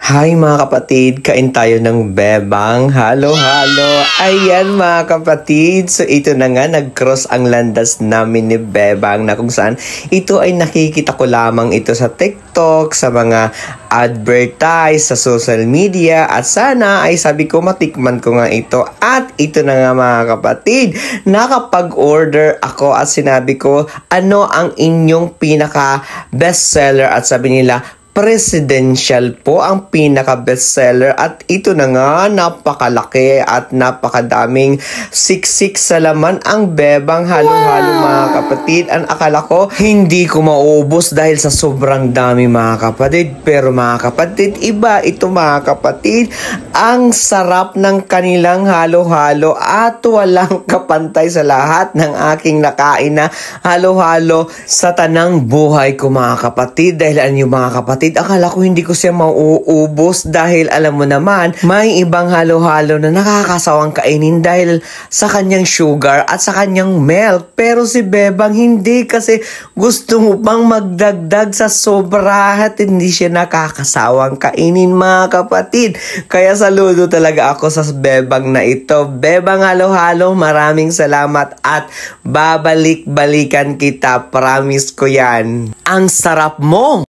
Hi mga kapatid, kain tayo ng bebang. Halo, halo. Ayan mga kapatid. So ito na nga, nag-cross ang landas namin ni Bebang na kung saan ito ay nakikita ko lamang ito sa TikTok, sa mga advertise, sa social media. At sana ay sabi ko matikman ko nga ito. At ito na nga mga kapatid, nakapag-order ako at sinabi ko ano ang inyong pinaka bestseller at sabi nila presidential po ang pinaka-bestseller at ito na nga napakalaki at napakadaming siksik sa laman ang bebang halo-halo mga kapatid. Ang akala ko hindi ko maubos dahil sa sobrang dami mga kapatid, pero mga kapatid iba ito mga kapatid. Ang sarap ng kanilang halo-halo at walang kapantay sa lahat ng aking nakain na halo-halo sa tanang buhay ko mga kapatid. Dahil ano mga kapatid, akala ko hindi ko siya mauubos dahil alam mo naman, may ibang halo-halo na nakakasawang kainin dahil sa kanyang sugar at sa kanyang milk. Pero si Bebang hindi kasi gusto mo pang magdagdag sa sobra at hindi siya nakakasawang kainin mga kapatid. Kaya saludo talaga ako sa Bebang na ito. Bebang halo-halo, maraming salamat at babalik-balikan kita. Promise ko yan. Ang sarap mo!